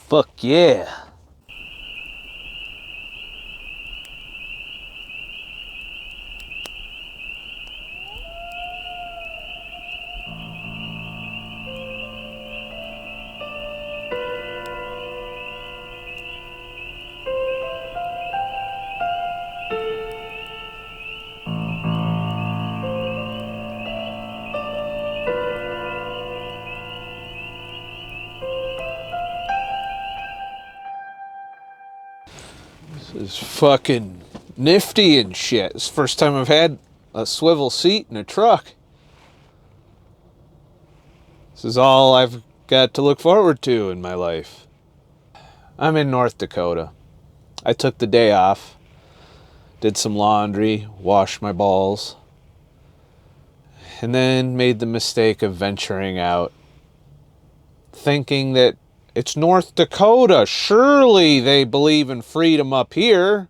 Fuck yeah. This is fucking nifty and shit. It's the first time I've had a swivel seat in a truck. This is all I've got to look forward to in my life. I'm in North Dakota. I took the day off, did some laundry, washed my balls, and then made the mistake of venturing out, thinking that it's North Dakota. Surely they believe in freedom up here.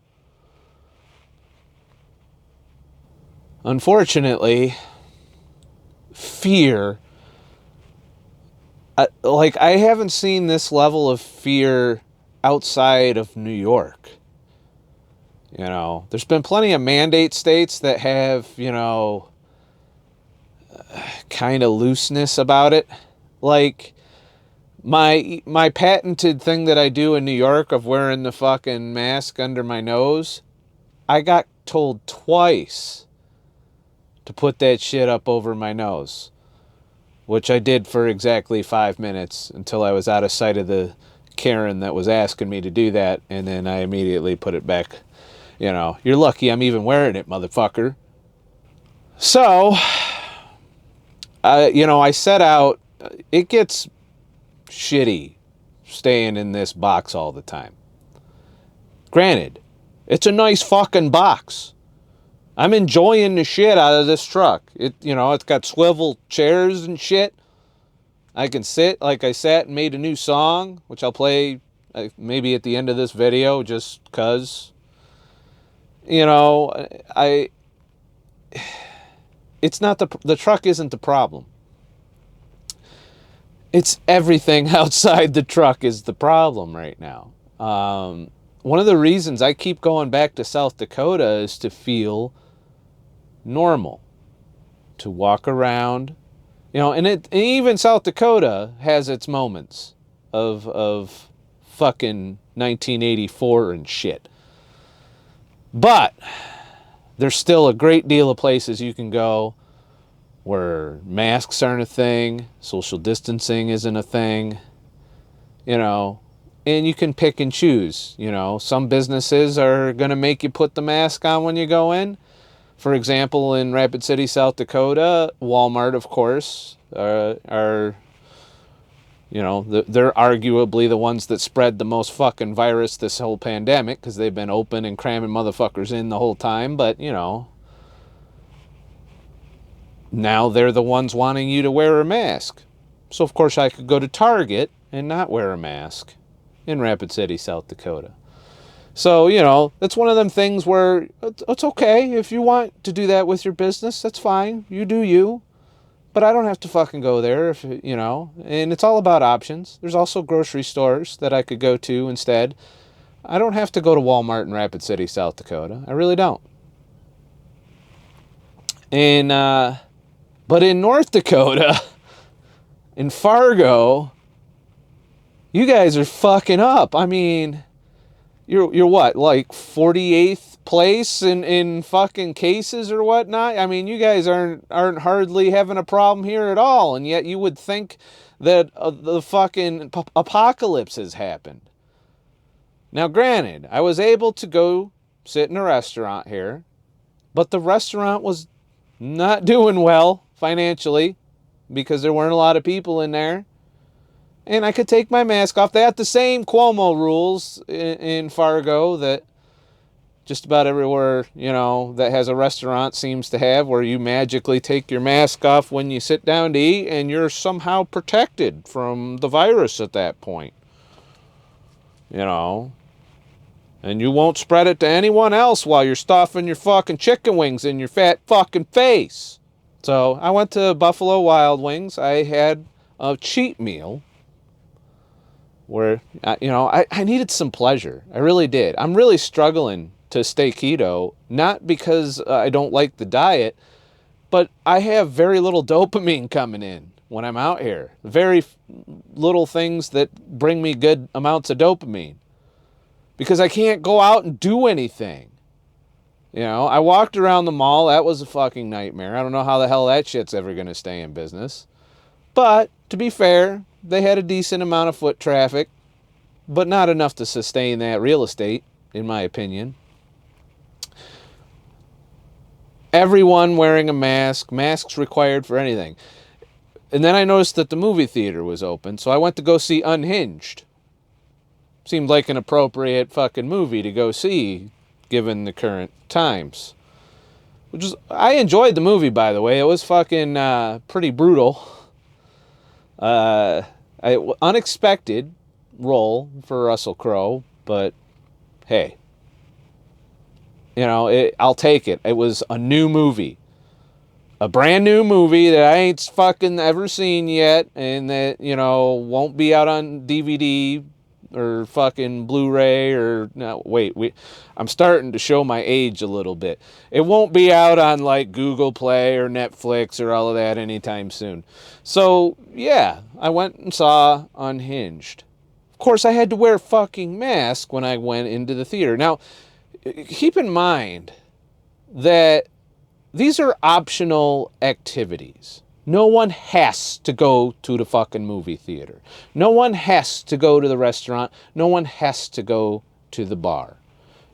Unfortunately, fear. I haven't seen this level of fear outside of New York. You know, there's been plenty of mandate states that have, you know, kind of looseness about it. Like my patented thing that I do in New York of wearing the fucking mask under my nose, I got told twice to put that shit up over my nose, which I did for exactly 5 minutes until I was out of sight of the Karen that was asking me to do that, and then I immediately put it back. You know, you're lucky I'm even wearing it, motherfucker. So, you know, I set out. It gets shitty staying in this box all the time. Granted, it's a nice fucking box. I'm enjoying the shit out of this truck. You know, it's got swivel chairs and shit. I can sit like I sat and made a new song, which I'll play maybe at the end of this video just because. You know, it's not the truck isn't the problem. It's everything outside the truck is the problem right now. One of the reasons I keep going back to South Dakota is to feel normal, to walk around, you know, and even South Dakota has its moments of fucking 1984 and shit. But there's still a great deal of places you can go where masks aren't a thing, social distancing isn't a thing, you know, and you can pick and choose. You know, some businesses are going to make you put the mask on when you go in. For example, in Rapid City, South Dakota, Walmart, of course, are you know, they're arguably the ones that spread the most fucking virus this whole pandemic because they've been open and cramming motherfuckers in the whole time. But, you know, now they're the ones wanting you to wear a mask. So, of course, I could go to Target and not wear a mask in Rapid City, South Dakota. So, you know, that's one of them things where it's okay. If you want to do that with your business, that's fine. You do you. But I don't have to fucking go there, if you know. And it's all about options. There's also grocery stores that I could go to instead. I don't have to go to Walmart in Rapid City, South Dakota. I really don't. And, but in North Dakota, in Fargo, you guys are fucking up. I mean, you're what, like 48th place in fucking cases or whatnot? I mean, you guys aren't hardly having a problem here at all, and yet you would think that the fucking apocalypse has happened. Now, granted, I was able to go sit in a restaurant here, but the restaurant was not doing well financially because there weren't a lot of people in there. And I could take my mask off. They had the same Cuomo rules in Fargo that just about everywhere, you know, that has a restaurant seems to have, where you magically take your mask off when you sit down to eat and you're somehow protected from the virus at that point. You know, and you won't spread it to anyone else while you're stuffing your fucking chicken wings in your fat fucking face. So I went to Buffalo Wild Wings. I had a cheat meal. where, I needed some pleasure. I really did. I'm really struggling to stay keto, not because I don't like the diet, but I have very little dopamine coming in when I'm out here. Very little things that bring me good amounts of dopamine. Because I can't go out and do anything. I walked around the mall. That was a fucking nightmare. I don't know how the hell that shit's ever going to stay in business. But, to be fair, they had a decent amount of foot traffic, but not enough to sustain that real estate, in my opinion. Everyone wearing a mask. Masks required for anything. And then I noticed that the movie theater was open, so I went to go see Unhinged. Seemed like an appropriate fucking movie to go see, given the current times. I enjoyed the movie, by the way. It was fucking pretty brutal. Unexpected role for Russell Crowe, but hey. I'll take it. It was a new movie. A brand new movie that I ain't fucking ever seen yet, and that, won't be out on DVD or fucking Blu-ray or... No, wait. I'm starting to show my age a little bit. It won't be out on, like, Google Play or Netflix or all of that anytime soon. So, yeah, I went and saw Unhinged. Of course, I had to wear a fucking mask when I went into the theater. Now, keep in mind that these are optional activities. No one has to go to the fucking movie theater. No one has to go to the restaurant. No one has to go to the bar.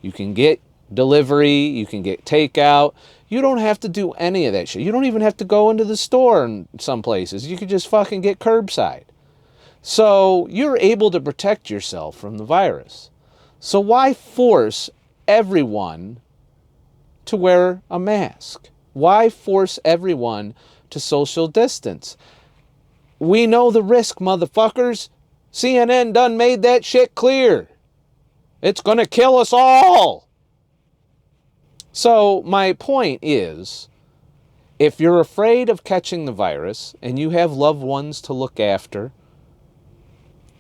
You can get delivery. You can get takeout. You don't have to do any of that shit. You don't even have to go into the store in some places. You could just fucking get curbside. So you're able to protect yourself from the virus. So why force everyone to wear a mask? Why force everyone to social distance? We know the risk, motherfuckers. CNN done made that shit clear. It's gonna kill us all. So my point is, if you're afraid of catching the virus and you have loved ones to look after,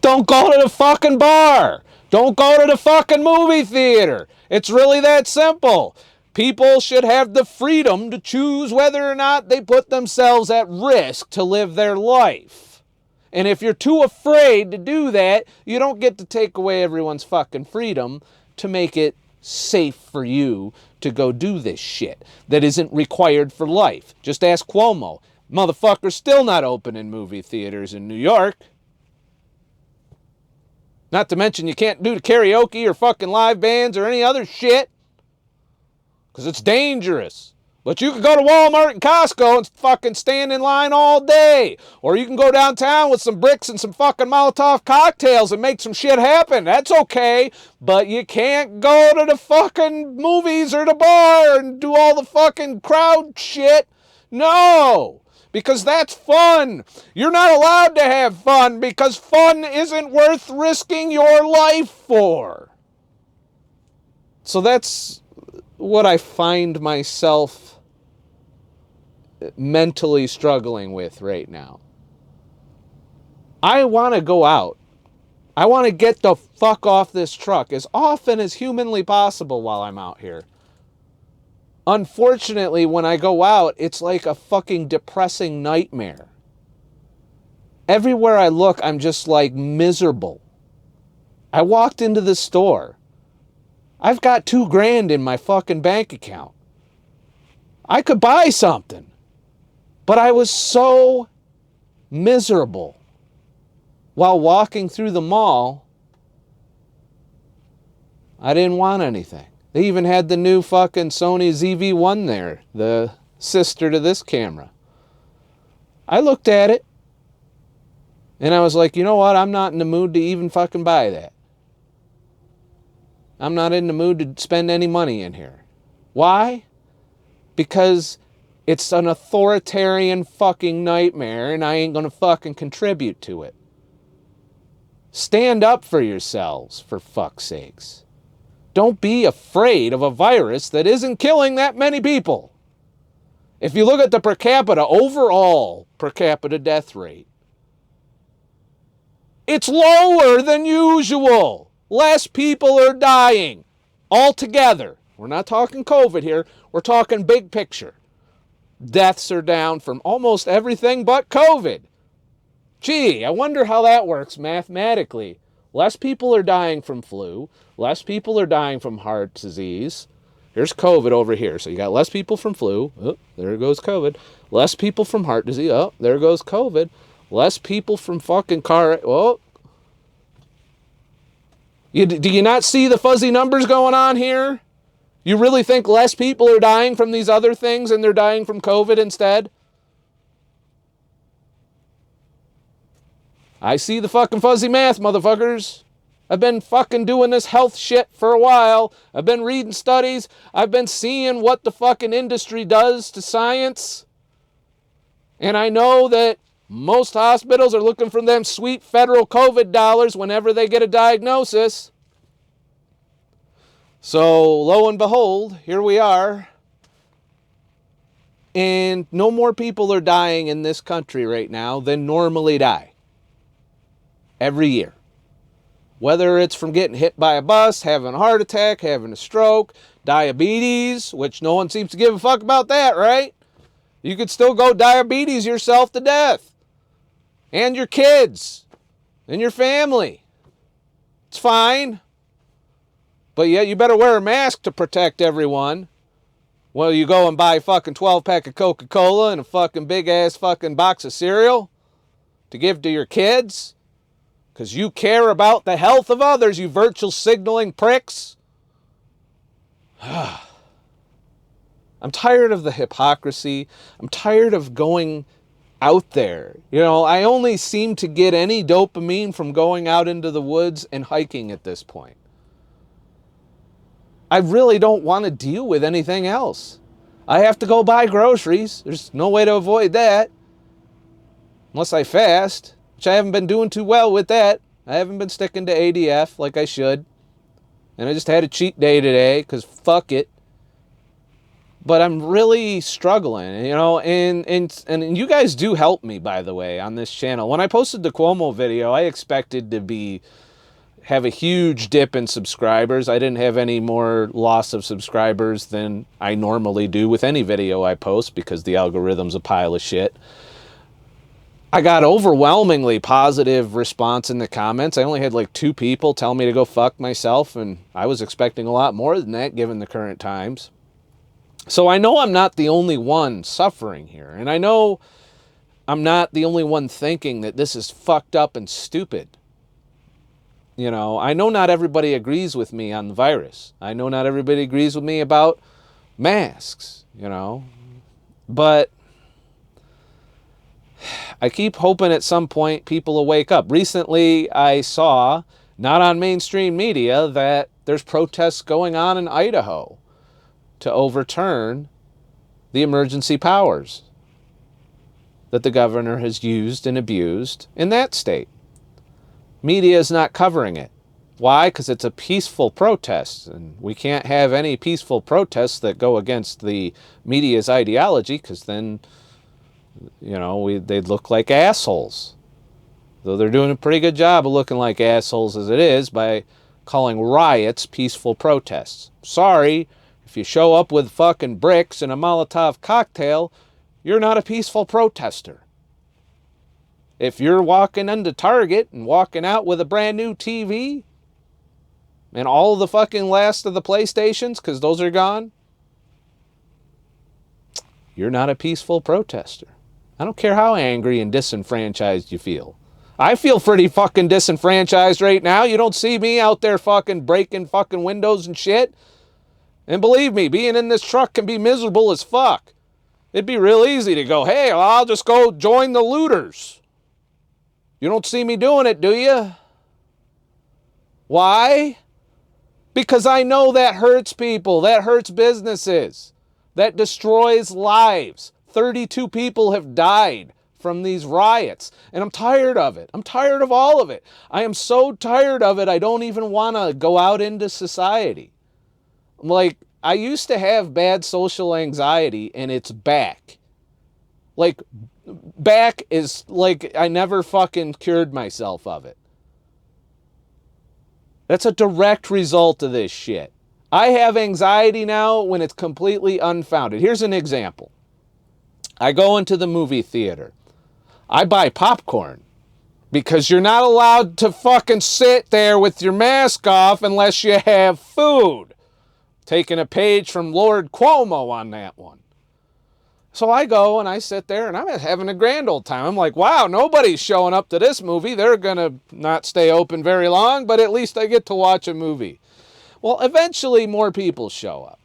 don't go to the fucking bar. Don't go to the fucking movie theater. It's really that simple. People should have the freedom to choose whether or not they put themselves at risk to live their life. And if you're too afraid to do that, you don't get to take away everyone's fucking freedom to make it safe for you to go do this shit that isn't required for life. Just ask Cuomo. Motherfucker's still not open in movie theaters in New York. Not to mention you can't do the karaoke or fucking live bands or any other shit. Because it's dangerous. But you can go to Walmart and Costco and fucking stand in line all day. Or you can go downtown with some bricks and some fucking Molotov cocktails and make some shit happen. That's okay. But you can't go to the fucking movies or the bar and do all the fucking crowd shit. No. Because that's fun. You're not allowed to have fun because fun isn't worth risking your life for. So that's what I find myself mentally struggling with right now. I want to go out. I want to get the fuck off this truck as often as humanly possible while I'm out here. Unfortunately, when I go out, it's like a fucking depressing nightmare. Everywhere I look, I'm just like miserable. I walked into the store. I've got $2,000 in my fucking bank account. I could buy something. But I was so miserable while walking through the mall, I didn't want anything. They even had the new fucking Sony ZV-1 there, the sister to this camera. I looked at it, and I was like, you know what? I'm not in the mood to even fucking buy that. I'm not in the mood to spend any money in here. Why? Because it's an authoritarian fucking nightmare, and I ain't gonna fucking contribute to it. Stand up for yourselves, for fuck's sakes. Don't be afraid of a virus that isn't killing that many people. If you look at the overall per capita death rate, It's lower than usual. Less people are dying altogether. We're not talking COVID here. We're talking big picture. Deaths are down from almost everything but COVID. Gee, I wonder how that works mathematically. Less people are dying from flu. Less people are dying from heart disease. Here's COVID over here. So you got less people from flu. Oh, there goes COVID. Less people from heart disease. Oh, there goes COVID. Less people from fucking car. Oh. Do you not see the fuzzy numbers going on here? You really think less people are dying from these other things and they're dying from COVID instead? I see the fucking fuzzy math, motherfuckers. I've been fucking doing this health shit for a while. I've been reading studies. I've been seeing what the fucking industry does to science. And I know that most hospitals are looking for them sweet federal COVID dollars whenever they get a diagnosis. So, lo and behold, here we are. And no more people are dying in this country right now than normally die. Every year. Whether it's from getting hit by a bus, having a heart attack, having a stroke, diabetes, which no one seems to give a fuck about that, right? You could still go diabetes yourself to death. And your kids. And your family. It's fine. But yeah, you better wear a mask to protect everyone. Well, you go and buy a fucking 12-pack of Coca-Cola and a fucking big-ass fucking box of cereal to give to your kids. Because you care about the health of others, you virtual signaling pricks. I'm tired of the hypocrisy. I'm tired of going out there. You know, I only seem to get any dopamine from going out into the woods and hiking at this point. I really don't want to deal with anything else. I have to go buy groceries. There's no way to avoid that. Unless I fast. Which I haven't been doing too well with that. I haven't been sticking to ADF like I should. And I just had a cheat day today because fuck it. But I'm really struggling, you know, and you guys do help me, by the way, on this channel. When I posted the Cuomo video, I expected to have a huge dip in subscribers. I didn't have any more loss of subscribers than I normally do with any video I post because the algorithm's a pile of shit. I got overwhelmingly positive response in the comments. I only had like 2 people tell me to go fuck myself, and I was expecting a lot more than that given the current times. So I know I'm not the only one suffering here, and I know I'm not the only one thinking that this is fucked up and stupid. You know, I know not everybody agrees with me on the virus. I know not everybody agrees with me about masks, you know, but I keep hoping at some point people will wake up. Recently, I saw, not on mainstream media, that there's protests going on in Idaho to overturn the emergency powers that the governor has used and abused in that state. Media is not covering it. Why? Because it's a peaceful protest, and we can't have any peaceful protests that go against the media's ideology, because then, you know, they'd look like assholes. Though they're doing a pretty good job of looking like assholes as it is by calling riots peaceful protests. Sorry, if you show up with fucking bricks and a Molotov cocktail, you're not a peaceful protester. If you're walking into Target and walking out with a brand new TV and all the fucking last of the PlayStations, because those are gone, you're not a peaceful protester. I don't care how angry and disenfranchised you feel. I feel pretty fucking disenfranchised right now. You don't see me out there fucking breaking fucking windows and shit. And believe me, being in this truck can be miserable as fuck. It'd be real easy to go, hey, I'll just go join the looters. You don't see me doing it, do you? Why? Because I know that hurts people. That hurts businesses. That destroys lives. 32 people have died from these riots. And I'm tired of it. I'm tired of all of it. I am so tired of it, I don't even want to go out into society. Like, I used to have bad social anxiety, and it's back. Like, back is like I never fucking cured myself of it. That's a direct result of this shit. I have anxiety now when it's completely unfounded. Here's an example. I go into the movie theater. I buy popcorn because you're not allowed to fucking sit there with your mask off unless you have food. Taking a page from Lord Cuomo on that one. So I go and I sit there and I'm having a grand old time. I'm like, wow, nobody's showing up to this movie. They're going to not stay open very long, but at least I get to watch a movie. Well, eventually more people show up.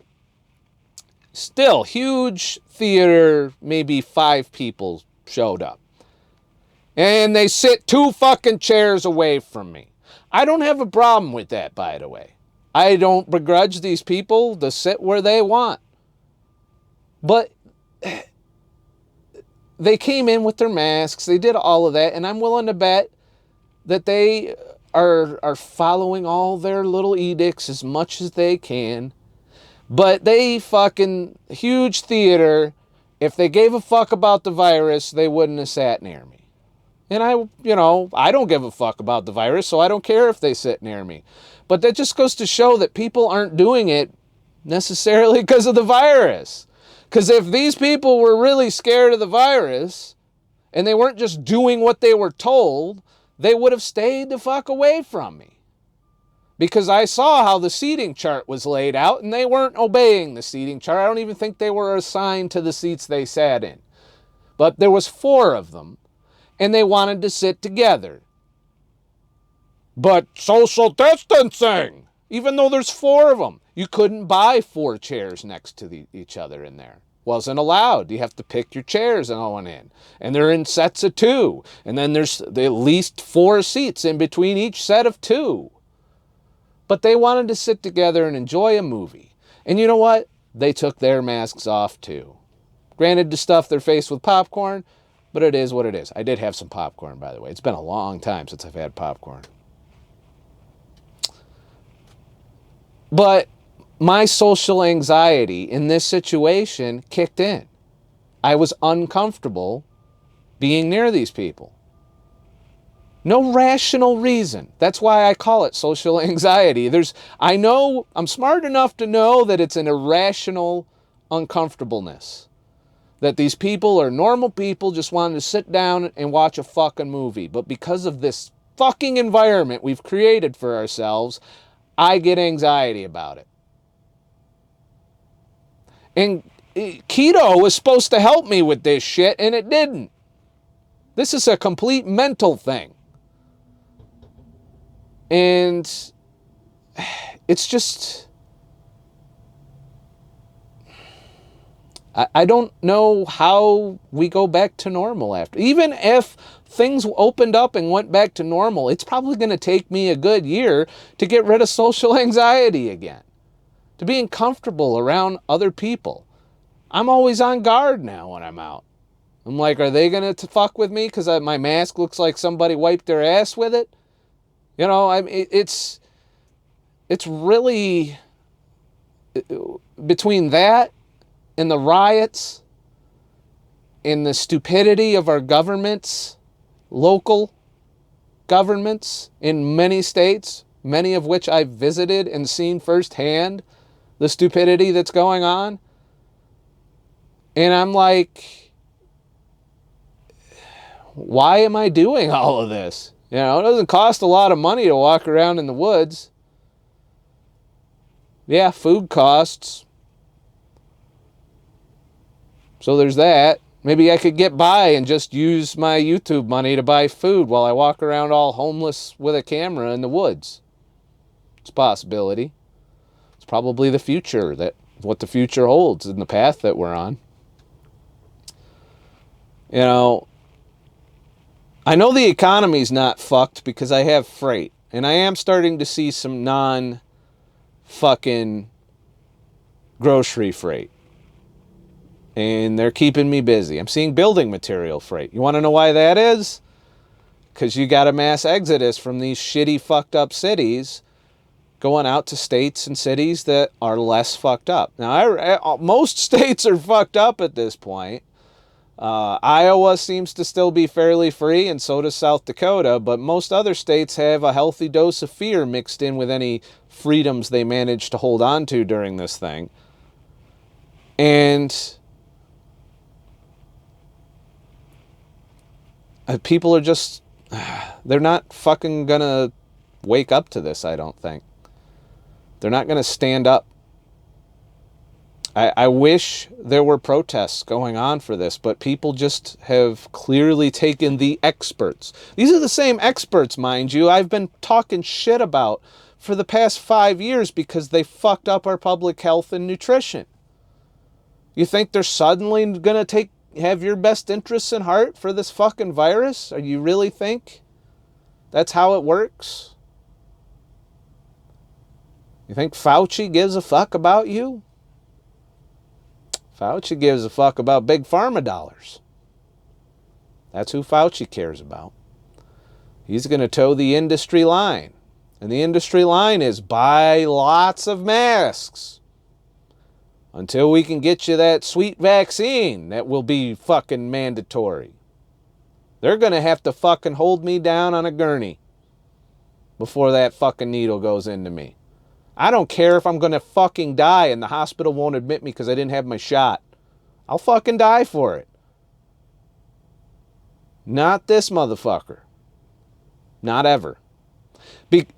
Still, huge theater, maybe 5 people showed up. And they sit 2 fucking chairs away from me. I don't have a problem with that, by the way. I don't begrudge these people to sit where they want. But they came in with their masks. They did all of that. And I'm willing to bet that they are following all their little edicts as much as they can. But they fucking, huge theater, if they gave a fuck about the virus, they wouldn't have sat near me. And I don't give a fuck about the virus, so I don't care if they sit near me. But that just goes to show that people aren't doing it necessarily because of the virus. Because if these people were really scared of the virus, and they weren't just doing what they were told, they would have stayed the fuck away from me. Because I saw how the seating chart was laid out, and they weren't obeying the seating chart. I don't even think they were assigned to the seats they sat in. But there was 4 of them, and they wanted to sit together. But social distancing, even though there's 4 of them. You couldn't buy 4 chairs next to each other in there. Wasn't allowed. You have to pick your chairs going in. And they're in sets of 2. And then there's at least 4 seats in between each set of 2. But they wanted to sit together and enjoy a movie. And you know what? They took their masks off too. Granted, to stuff their face with popcorn, but it is what it is. I did have some popcorn, by the way. It's been a long time since I've had popcorn. But my social anxiety in this situation kicked in. I was uncomfortable being near these people. No rational reason. That's why I call it social anxiety. I'm smart enough to know that it's an irrational uncomfortableness. That these people are normal people just wanting to sit down and watch a fucking movie. But because of this fucking environment we've created for ourselves, I get anxiety about it. And keto was supposed to help me with this shit, and it didn't. This is a complete mental thing. And it's just, I don't know how we go back to normal after. Even if things opened up and went back to normal, it's probably going to take me a good year to get rid of social anxiety again. To being comfortable around other people. I'm always on guard now when I'm out. I'm like, are they going to fuck with me because my mask looks like somebody wiped their ass with it? You know, it's really, between that and the riots and the stupidity of our governments, local governments in many states, many of which I've visited and seen firsthand, the stupidity that's going on. And I'm like, why am I doing all of this? You know, it doesn't cost a lot of money to walk around in the woods. Yeah, food costs. So there's that. Maybe I could get by and just use my YouTube money to buy food while I walk around all homeless with a camera in the woods. It's a possibility. It's probably the future, what the future holds in the path that we're on. You know, I know the economy's not fucked because I have freight. And I am starting to see some non-fucking grocery freight. And they're keeping me busy. I'm seeing building material freight. You want to know why that is? Because you got a mass exodus from these shitty fucked up cities going out to states and cities that are less fucked up. Now, most states are fucked up at this point. Iowa seems to still be fairly free, and so does South Dakota, but most other states have a healthy dose of fear mixed in with any freedoms they manage to hold on to during this thing. And people are just, they're not fucking gonna wake up to this, I don't think. They're not gonna stand up. I wish there were protests going on for this, but people just have clearly taken the experts. These are the same experts, mind you, I've been talking shit about for the past 5 years because they fucked up our public health and nutrition. You think they're suddenly going to have your best interests in heart for this fucking virus? Or you really think that's how it works? You think Fauci gives a fuck about you? Fauci gives a fuck about big pharma dollars. That's who Fauci cares about. He's going to toe the industry line. And the industry line is buy lots of masks until we can get you that sweet vaccine that will be fucking mandatory. They're going to have to fucking hold me down on a gurney before that fucking needle goes into me. I don't care if I'm going to fucking die and the hospital won't admit me because I didn't have my shot. I'll fucking die for it. Not this motherfucker. Not ever.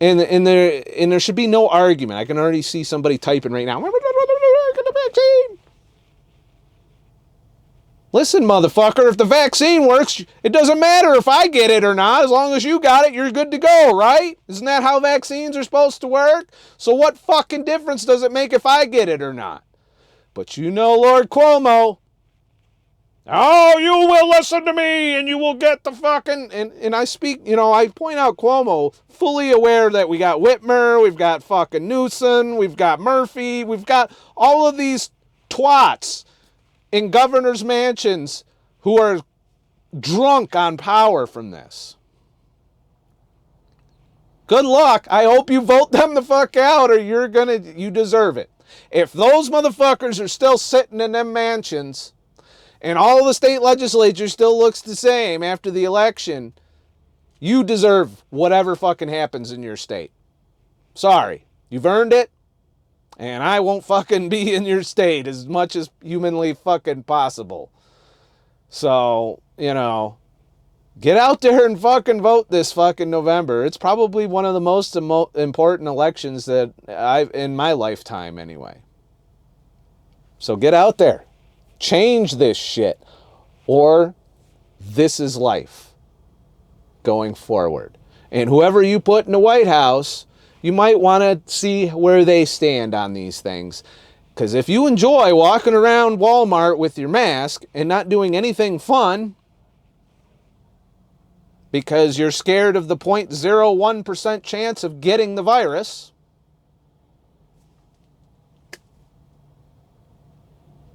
And there should be no argument. I can already see somebody typing right now. Get the vaccine. Listen, motherfucker, if the vaccine works, it doesn't matter if I get it or not. As long as you got it, you're good to go, right? Isn't that how vaccines are supposed to work? So what fucking difference does it make if I get it or not? But you know, Lord Cuomo, oh, you will listen to me and you will get the fucking... And I speak, I point out Cuomo, fully aware that we got Whitmer, we've got fucking Newsom, we've got Murphy, we've got all of these twats in governors' mansions who are drunk on power from this. Good luck. I hope you vote them the fuck out or you deserve it. If those motherfuckers are still sitting in them mansions and all the state legislature still looks the same after the election, you deserve whatever fucking happens in your state. Sorry. You've earned it. And I won't fucking be in your state as much as humanly fucking possible. So, get out there and fucking vote this fucking November. It's probably one of the most important elections that in my lifetime anyway. So get out there. Change this shit. Or this is life going forward. And whoever you put in the White House, you might want to see where they stand on these things. Because if you enjoy walking around Walmart with your mask and not doing anything fun because you're scared of the 0.01% chance of getting the virus,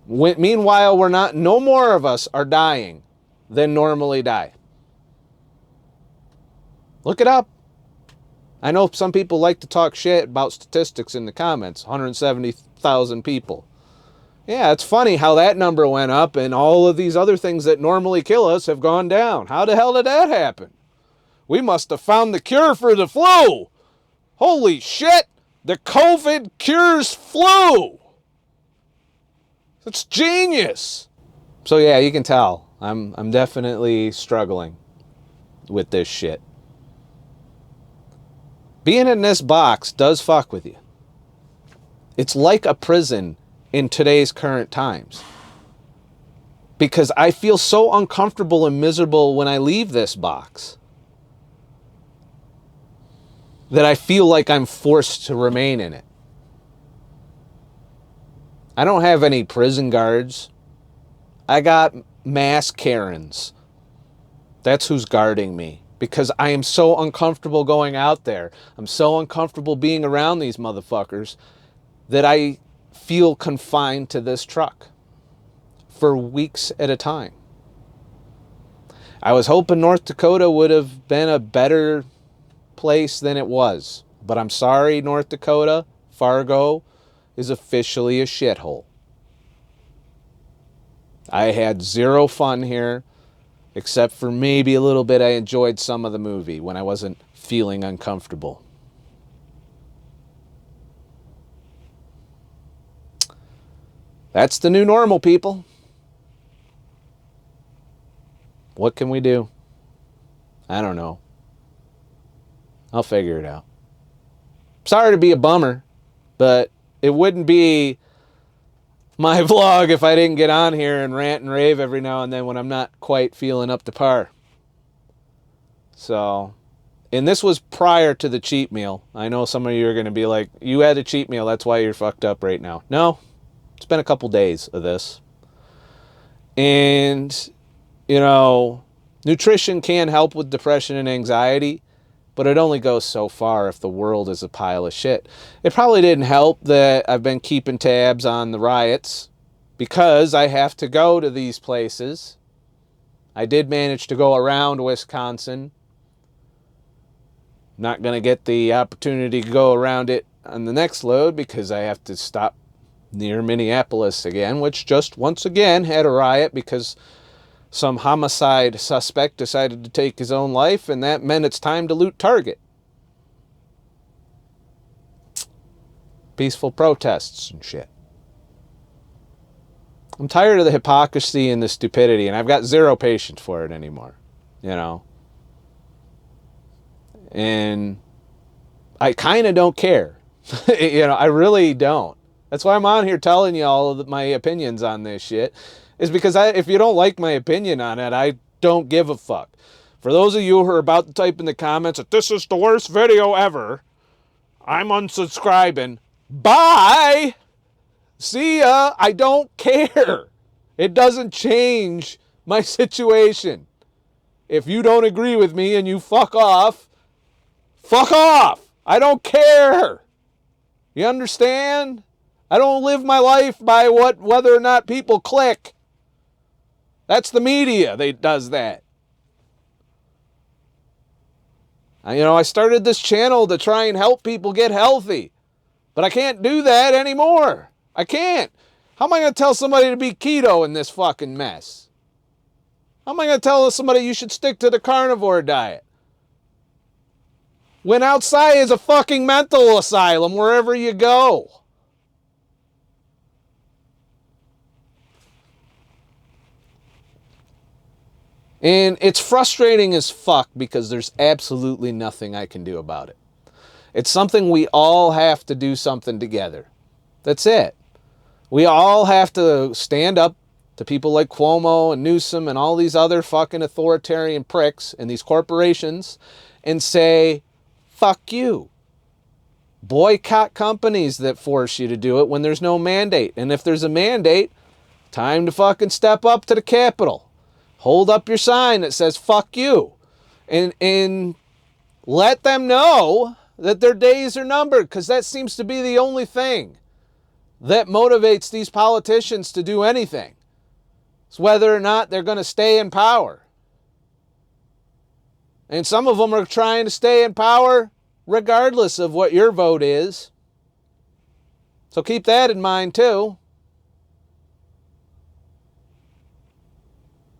meanwhile, no more of us are dying than normally die. Look it up. I know some people like to talk shit about statistics in the comments. 170,000 people. Yeah, it's funny how that number went up and all of these other things that normally kill us have gone down. How the hell did that happen? We must have found the cure for the flu. Holy shit! The COVID cures flu. It's genius. So yeah, you can tell. I'm definitely struggling with this shit. Being in this box does fuck with you. It's like a prison in today's current times. Because I feel so uncomfortable and miserable when I leave this box that I feel like I'm forced to remain in it. I don't have any prison guards. I got mass Karens. That's who's guarding me. Because I am so uncomfortable going out there. I'm so uncomfortable being around these motherfuckers that I feel confined to this truck for weeks at a time. I was hoping North Dakota would have been a better place than it was. But I'm sorry, North Dakota, Fargo is officially a shithole. I had zero fun here, except for maybe a little bit I enjoyed some of the movie when I wasn't feeling uncomfortable. That's the new normal, people. What can we do? I don't know. I'll figure it out. Sorry to be a bummer, but it wouldn't be my vlog if I didn't get on here and rant and rave every now and then when I'm not quite feeling up to par. So, and this was prior to the cheat meal. I know some of you are going to be like, you had a cheat meal, that's why you're fucked up right now. No, it's been a couple days of this. And, you know, nutrition can help with depression and anxiety, but it only goes so far if the world is a pile of shit. It probably didn't help that I've been keeping tabs on the riots because I have to go to these places. I did manage to go around Wisconsin. Not going to get the opportunity to go around it on the next load because I have to stop near Minneapolis again, which just once again had a riot because some homicide suspect decided to take his own life, and that meant it's time to loot Target. Peaceful protests and shit. I'm tired of the hypocrisy and the stupidity, and I've got zero patience for it anymore, you know. And I kind of don't care. You know, I really don't. That's why I'm on here telling you all of my opinions on this shit. Is because if you don't like my opinion on it, I don't give a fuck. For those of you who are about to type in the comments that this is the worst video ever, I'm unsubscribing. Bye! See ya! I don't care. It doesn't change my situation. If you don't agree with me and you fuck off, fuck off! I don't care! You understand? I don't live my life by whether or not people click. That's the media that does that. You know, I started this channel to try and help people get healthy. But I can't do that anymore. I can't. How am I going to tell somebody to be keto in this fucking mess? How am I going to tell somebody you should stick to the carnivore diet? When outside is a fucking mental asylum wherever you go. And it's frustrating as fuck because there's absolutely nothing I can do about it. It's something we all have to do something together. That's it. We all have to stand up to people like Cuomo and Newsom and all these other fucking authoritarian pricks and these corporations and say, fuck you. Boycott companies that force you to do it when there's no mandate. And if there's a mandate, time to fucking step up to the Capitol. Hold up your sign that says, fuck you. And let them know that their days are numbered, because that seems to be the only thing that motivates these politicians to do anything. It's whether or not they're going to stay in power. And some of them are trying to stay in power regardless of what your vote is. So keep that in mind too.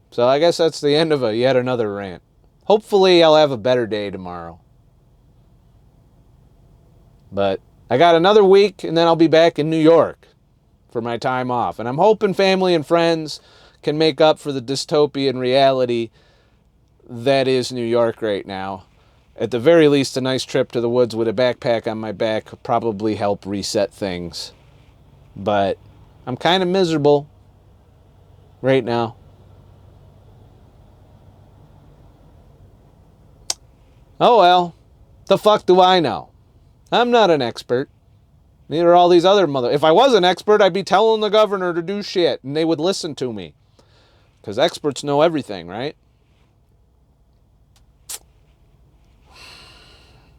So I guess that's the end of yet another rant. Hopefully I'll have a better day tomorrow. But I got another week and then I'll be back in New York for my time off. And I'm hoping family and friends can make up for the dystopian reality that is New York right now. At the very least, a nice trip to the woods with a backpack on my back could probably help reset things. But I'm kind of miserable right now. Oh well, the fuck do I know? I'm not an expert. Neither are all these other If I was an expert, I'd be telling the governor to do shit, and they would listen to me. Because experts know everything, right?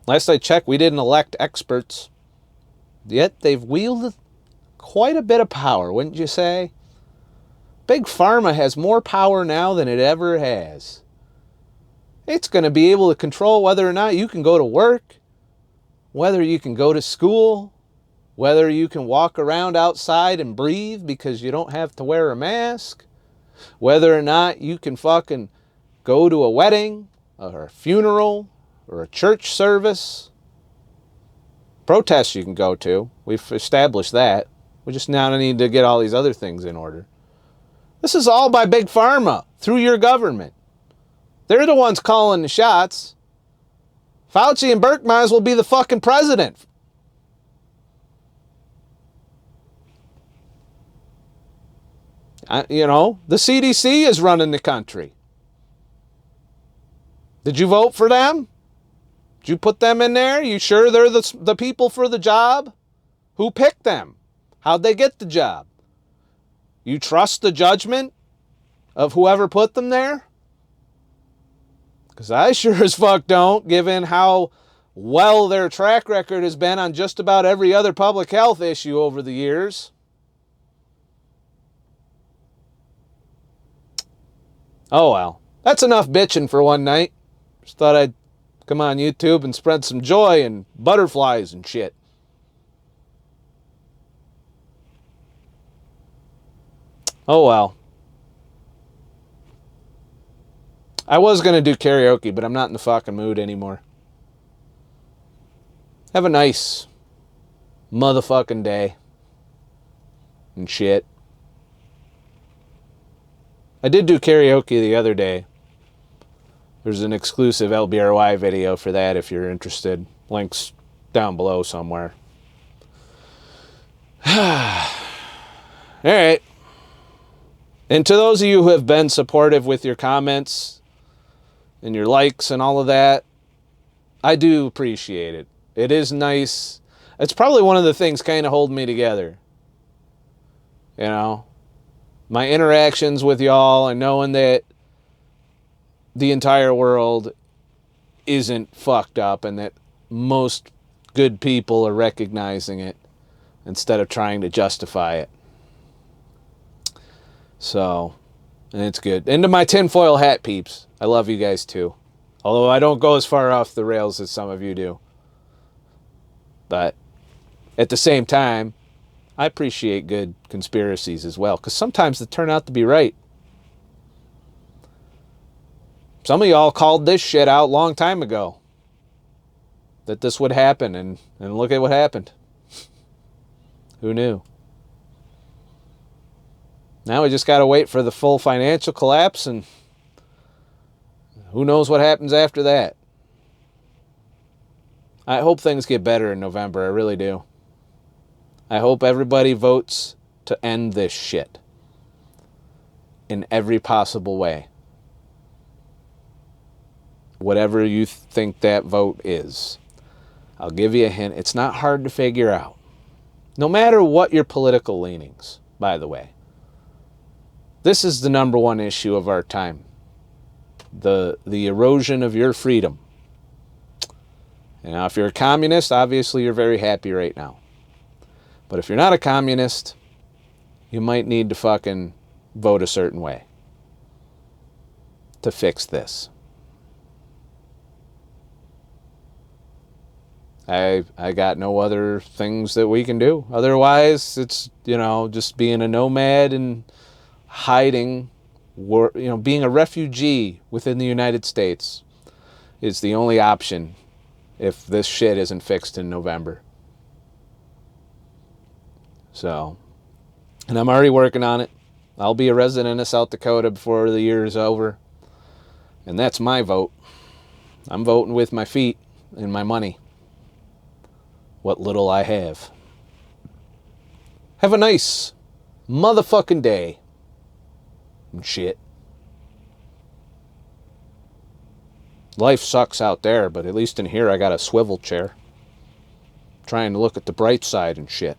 Last I checked, we didn't elect experts. Yet they've wielded quite a bit of power, wouldn't you say? Big Pharma has more power now than it ever has. It's going to be able to control whether or not you can go to work, whether you can go to school, whether you can walk around outside and breathe because you don't have to wear a mask. whether or not you can fucking go to a wedding or a funeral or a church service. Protests you can go to. We've established that. We just now need to get all these other things in order. This is all by Big Pharma through your government. They're the ones calling the shots. Fauci and Burke might as well be the fucking president. The CDC is running the country. Did you vote for them? Did you put them in there? You sure they're the people for the job? Who picked them? How'd they get the job? You trust the judgment of whoever put them there? Because I sure as fuck don't, given how well their track record has been on just about every other public health issue over the years. Oh well, that's enough bitching for one night. Just thought I'd come on YouTube and spread some joy and butterflies and shit. Oh well. I was going to do karaoke, but I'm not in the fucking mood anymore. Have a nice motherfucking day and shit. I did do karaoke the other day. There's an exclusive LBRY video for that if you're interested. Links down below somewhere. Alright. And to those of you who have been supportive with your comments and your likes and all of that, I do appreciate it. It is nice. It's probably one of the things kind of holding me together. You know? My interactions with y'all and knowing that the entire world isn't fucked up and that most good people are recognizing it instead of trying to justify it. So, and it's good. And to my tinfoil hat peeps, I love you guys too. Although I don't go as far off the rails as some of you do. But at the same time, I appreciate good conspiracies as well, because sometimes they turn out to be right. Some of y'all called this shit out a long time ago, that this would happen, and look at what happened. Who knew? Now we just got to wait for the full financial collapse, and who knows what happens after that. I hope things get better in November, I really do. I hope everybody votes to end this shit in every possible way. Whatever you think that vote is. I'll give you a hint. It's not hard to figure out. No matter what your political leanings, by the way. This is the number one issue of our time. The erosion of your freedom. And now if you're a communist, obviously you're very happy right now. But if you're not a communist, you might need to fucking vote a certain way to fix this. I got no other things that we can do. Otherwise, it's, just being a nomad and hiding, being a refugee within the United States is the only option if this shit isn't fixed in November. So, and I'm already working on it. I'll be a resident of South Dakota before the year is over. And that's my vote. I'm voting with my feet and my money. What little I have. Have a nice motherfucking day. And shit. Life sucks out there, but at least in here I got a swivel chair. Trying to look at the bright side and shit.